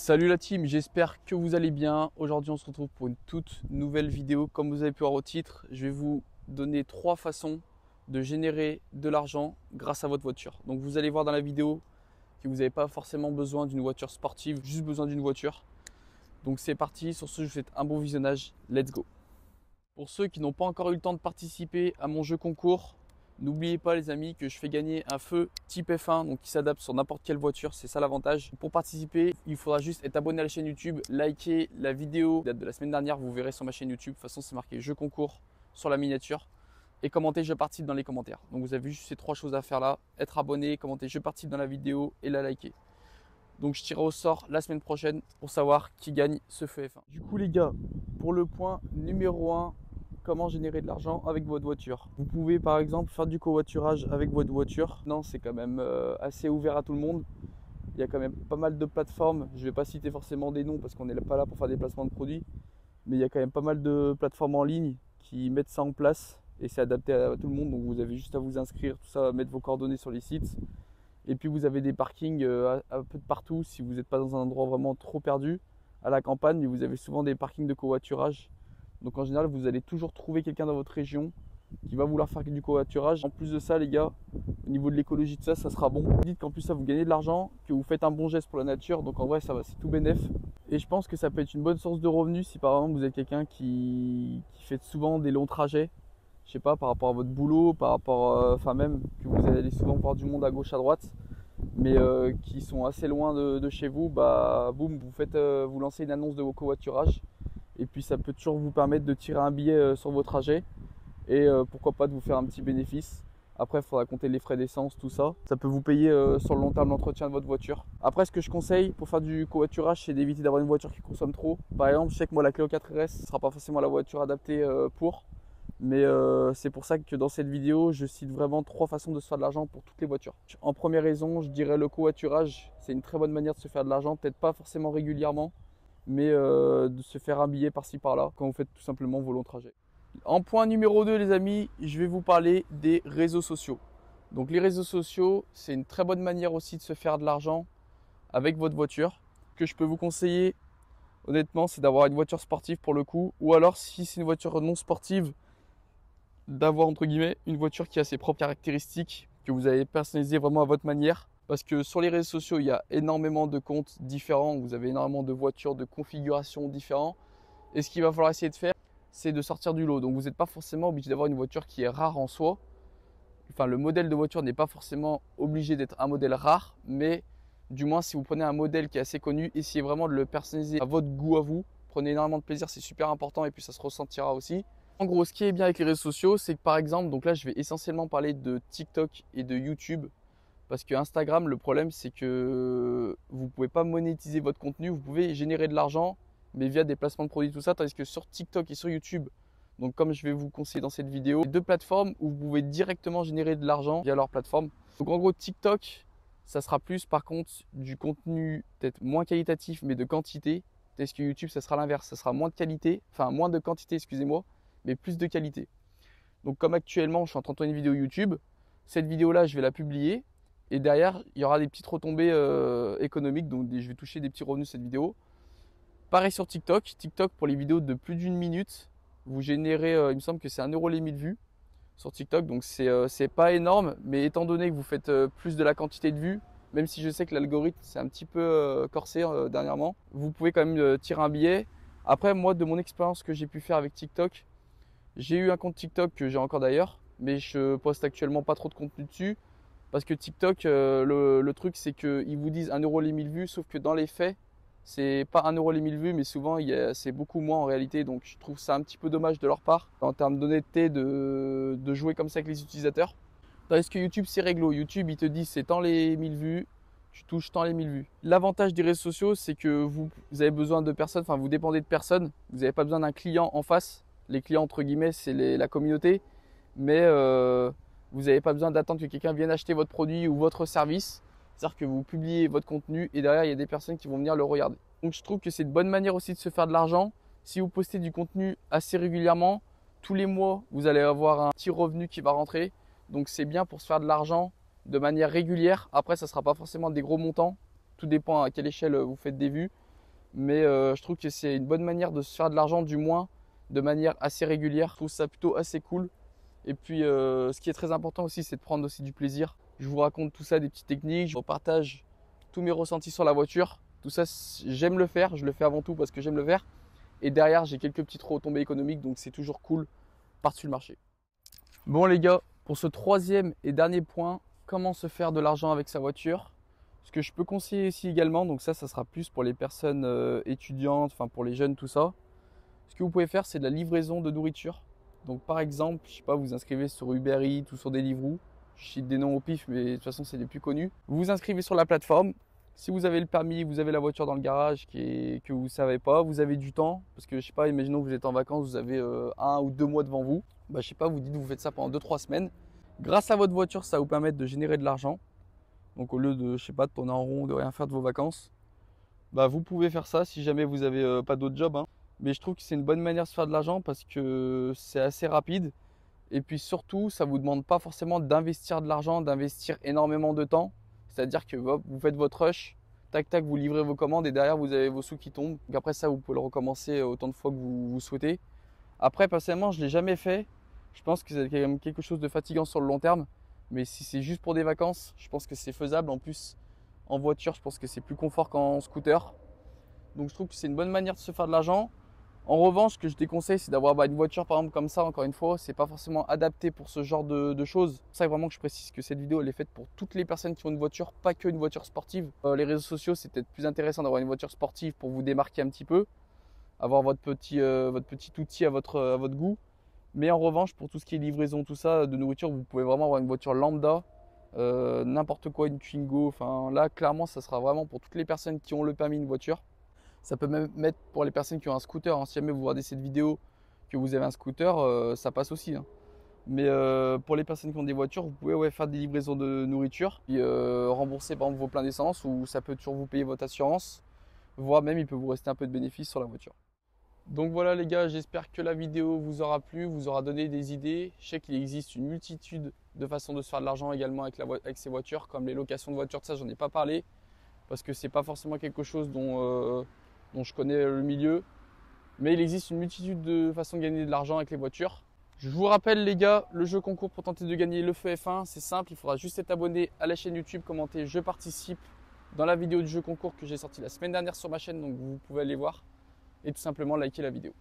Salut la team, j'espère que vous allez bien. Aujourd'hui on se retrouve pour une toute nouvelle vidéo. Comme vous avez pu voir au titre, je vais vous donner 3 façons de générer de l'argent grâce à votre voiture. Donc vous allez voir dans la vidéo que vous n'avez pas forcément besoin d'une voiture sportive, juste besoin d'une voiture. Donc c'est parti, sur ce je vous souhaite un bon visionnage, let's go. Pour ceux qui n'ont pas encore eu le temps de participer à mon jeu concours, n'oubliez pas les amis que je fais gagner un feu type F1 donc qui s'adapte sur n'importe quelle voiture, c'est ça l'avantage. Pour participer, il faudra juste être abonné à la chaîne YouTube, liker la vidéo date de la semaine dernière, vous verrez sur ma chaîne YouTube. De toute façon c'est marqué jeu concours sur la miniature et commenter je participe dans les commentaires. Donc vous avez juste ces 3 choses à faire là, être abonné, commenter je participe dans la vidéo et la liker. Donc je tirerai au sort la semaine prochaine pour savoir qui gagne ce feu F1. Du coup les gars, pour le point numéro 1, comment générer de l'argent avec votre voiture. Vous pouvez par exemple faire du covoiturage avec votre voiture. Non, c'est quand même assez ouvert à tout le monde. Il y a quand même pas mal de plateformes. Je ne vais pas citer forcément des noms parce qu'on n'est pas là pour faire des placements de produits. Mais il y a quand même pas mal de plateformes en ligne qui mettent ça en place. Et c'est adapté à tout le monde. Donc vous avez juste à vous inscrire, tout ça, mettre vos coordonnées sur les sites. Et puis vous avez des parkings un peu de partout. Si vous n'êtes pas dans un endroit vraiment trop perdu, à la campagne, vous avez souvent des parkings de covoiturage. Donc en général, vous allez toujours trouver quelqu'un dans votre région qui va vouloir faire du covoiturage. En plus de ça, les gars, au niveau de l'écologie de ça, ça sera bon. Vous dites qu'en plus ça, vous gagnez de l'argent, que vous faites un bon geste pour la nature. Donc en vrai, ça va, c'est tout bénef. Et je pense que ça peut être une bonne source de revenus si par exemple vous êtes quelqu'un qui fait souvent des longs trajets. Je sais pas, par rapport à votre boulot, par rapport, enfin même que vous allez souvent voir du monde à gauche, à droite, mais qui sont assez loin de chez vous, bah boum, vous lancez une annonce de vos covoiturages. Et puis ça peut toujours vous permettre de tirer un billet sur vos trajets et pourquoi pas de vous faire un petit bénéfice. Après, il faudra compter les frais d'essence, tout ça. Ça peut vous payer sur le long terme l'entretien de votre voiture. Après, ce que je conseille pour faire du covoiturage, c'est d'éviter d'avoir une voiture qui consomme trop. Par exemple, je sais que moi, la Clio 4RS, ce ne sera pas forcément la voiture adaptée pour. Mais c'est pour ça que dans cette vidéo, je cite vraiment 3 façons de se faire de l'argent pour toutes les voitures. En première raison, je dirais le covoiturage. C'est une très bonne manière de se faire de l'argent. Peut-être pas forcément régulièrement, mais de se faire un billet par-ci par-là quand vous faites tout simplement vos longs trajets. En point numéro 2 les amis, je vais vous parler des réseaux sociaux. Donc les réseaux sociaux, c'est une très bonne manière aussi de se faire de l'argent avec votre voiture. Ce que je peux vous conseiller honnêtement, c'est d'avoir une voiture sportive pour le coup, ou alors si c'est une voiture non sportive, d'avoir entre guillemets une voiture qui a ses propres caractéristiques, que vous allez personnaliser vraiment à votre manière. Parce que sur les réseaux sociaux, il y a énormément de comptes différents, vous avez énormément de voitures, de configurations différentes. Et ce qu'il va falloir essayer de faire, c'est de sortir du lot. Donc vous n'êtes pas forcément obligé d'avoir une voiture qui est rare en soi. Enfin, le modèle de voiture n'est pas forcément obligé d'être un modèle rare, mais du moins si vous prenez un modèle qui est assez connu, essayez vraiment de le personnaliser à votre goût à vous. Prenez énormément de plaisir, c'est super important et puis ça se ressentira aussi. En gros, ce qui est bien avec les réseaux sociaux, c'est que par exemple, donc là je vais essentiellement parler de TikTok et de YouTube. Parce que Instagram, le problème, c'est que vous ne pouvez pas monétiser votre contenu. Vous pouvez générer de l'argent, mais via des placements de produits, tout ça. Tandis que sur TikTok et sur YouTube, donc comme je vais vous conseiller dans cette vidéo, 2 plateformes où vous pouvez directement générer de l'argent via leur plateforme. Donc en gros, TikTok, ça sera plus par contre du contenu peut-être moins qualitatif, mais de quantité. Tandis que YouTube, ça sera l'inverse. Ça sera moins de qualité, enfin moins de quantité, excusez-moi, mais plus de qualité. Donc comme actuellement, je suis en train de tourner une vidéo YouTube. Cette vidéo-là, je vais la publier. Et derrière, il y aura des petites retombées économiques, donc je vais toucher des petits revenus cette vidéo. Pareil sur TikTok. TikTok, pour les vidéos de plus d'1 minute, vous générez, il me semble que c'est 1 € les 1000 vues sur TikTok. Donc c'est pas énorme, mais étant donné que vous faites plus de la quantité de vues, même si je sais que l'algorithme c'est un petit peu corsé dernièrement, vous pouvez quand même tirer un billet. Après, moi, de mon expérience que j'ai pu faire avec TikTok, j'ai eu un compte TikTok que j'ai encore d'ailleurs, mais je poste actuellement pas trop de contenu dessus. Parce que TikTok, le truc, c'est qu'ils vous disent 1 € les 1000 vues, sauf que dans les faits, c'est pas 1 € les 1000 vues, mais souvent, c'est beaucoup moins en réalité. Donc, je trouve ça un petit peu dommage de leur part, en termes d'honnêteté, de jouer comme ça avec les utilisateurs. Tandis que YouTube, c'est réglo. YouTube, ils te disent c'est tant les 1000 vues, tu touches tant les 1000 vues. L'avantage des réseaux sociaux, c'est que vous avez besoin de personnes, enfin, vous dépendez de personnes. Vous n'avez pas besoin d'un client en face. Les clients, entre guillemets, c'est la communauté. Mais vous n'avez pas besoin d'attendre que quelqu'un vienne acheter votre produit ou votre service. C'est-à-dire que vous publiez votre contenu et derrière, il y a des personnes qui vont venir le regarder. Donc, je trouve que c'est une bonne manière aussi de se faire de l'argent. Si vous postez du contenu assez régulièrement, tous les mois, vous allez avoir un petit revenu qui va rentrer. Donc, c'est bien pour se faire de l'argent de manière régulière. Après, ça ne sera pas forcément des gros montants. Tout dépend à quelle échelle vous faites des vues. Mais je trouve que c'est une bonne manière de se faire de l'argent, du moins de manière assez régulière. Je trouve ça plutôt assez cool. Et puis ce qui est très important aussi, c'est de prendre aussi du plaisir. Je vous raconte tout ça, des petites techniques, je vous partage tous mes ressentis sur la voiture. Tout ça, j'aime le faire, je le fais avant tout parce que j'aime le faire. Et derrière, j'ai quelques petites retombées économiques, donc c'est toujours cool par-dessus le marché. Bon les gars, pour ce troisième et dernier point, comment se faire de l'argent avec sa voiture. Ce que je peux conseiller ici également, donc ça sera plus pour les personnes étudiantes, enfin pour les jeunes, tout ça. Ce que vous pouvez faire, c'est de la livraison de nourriture. Donc par exemple, je sais pas, vous vous inscrivez sur Uber Eats ou sur Deliveroo. Je cite des noms au pif, mais de toute façon, c'est les plus connus. Vous vous inscrivez sur la plateforme. Si vous avez le permis, vous avez la voiture dans le garage que vous ne savez pas, vous avez du temps. Parce que je sais pas, imaginons que vous êtes en vacances, vous avez 1 ou 2 mois devant vous. Bah, je sais pas, vous dites que vous faites ça pendant 2-3 semaines. Grâce à votre voiture, ça va vous permettre de générer de l'argent. Donc au lieu de, je sais pas, de tourner en rond, de rien faire de vos vacances, bah, vous pouvez faire ça si jamais vous n'avez pas d'autre job, hein. Mais je trouve que c'est une bonne manière de se faire de l'argent parce que c'est assez rapide. Et puis surtout, ça ne vous demande pas forcément d'investir de l'argent, d'investir énormément de temps. C'est-à-dire que hop, vous faites votre rush, tac tac, vous livrez vos commandes et derrière vous avez vos sous qui tombent. Donc après ça, vous pouvez le recommencer autant de fois que vous souhaitez. Après, personnellement, je ne l'ai jamais fait. Je pense que c'est quand même quelque chose de fatigant sur le long terme. Mais si c'est juste pour des vacances, je pense que c'est faisable. En plus, en voiture, je pense que c'est plus confort qu'en scooter. Donc je trouve que c'est une bonne manière de se faire de l'argent. En revanche, ce que je déconseille, c'est d'avoir une voiture par exemple comme ça, encore une fois, c'est pas forcément adapté pour ce genre de choses. C'est pour ça que vraiment que je précise que cette vidéo elle est faite pour toutes les personnes qui ont une voiture, pas que une voiture sportive. Les réseaux sociaux, c'est peut-être plus intéressant d'avoir une voiture sportive pour vous démarquer un petit peu, avoir votre petit outil à votre goût. Mais en revanche, pour tout ce qui est livraison, tout ça, de nourriture, vous pouvez vraiment avoir une voiture lambda, n'importe quoi, une Twingo. Enfin là, clairement, ça sera vraiment pour toutes les personnes qui ont le permis de voiture. Ça peut même être pour les personnes qui ont un scooter, hein. Si jamais vous regardez cette vidéo, que vous avez un scooter, ça passe aussi, hein. Mais pour les personnes qui ont des voitures, vous pouvez faire des livraisons de nourriture, puis rembourser par exemple vos pleins d'essence, ou ça peut toujours vous payer votre assurance, voire même il peut vous rester un peu de bénéfice sur la voiture. Donc voilà les gars, j'espère que la vidéo vous aura plu, vous aura donné des idées. Je sais qu'il existe une multitude de façons de se faire de l'argent également avec ces voitures, comme les locations de voitures, de ça j'en ai pas parlé, parce que c'est pas forcément quelque chose dont je connais le milieu. Mais il existe une multitude de façons de gagner de l'argent avec les voitures. Je vous rappelle les gars, le jeu concours pour tenter de gagner le feu F1, c'est simple, il faudra juste être abonné à la chaîne YouTube, commenter je participe dans la vidéo du jeu concours que j'ai sorti la semaine dernière sur ma chaîne, donc vous pouvez aller voir et tout simplement liker la vidéo.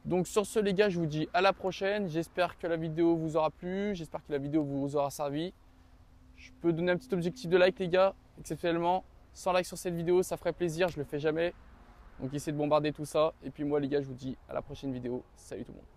Donc sur ce les gars, je vous dis à la prochaine, j'espère que la vidéo vous aura plu, j'espère que la vidéo vous aura servi. Je peux donner un petit objectif de like les gars, exceptionnellement, 100 likes sur cette vidéo, ça ferait plaisir, je le fais jamais. Donc essayez de bombarder tout ça. Et puis moi les gars, je vous dis à la prochaine vidéo. Salut tout le monde.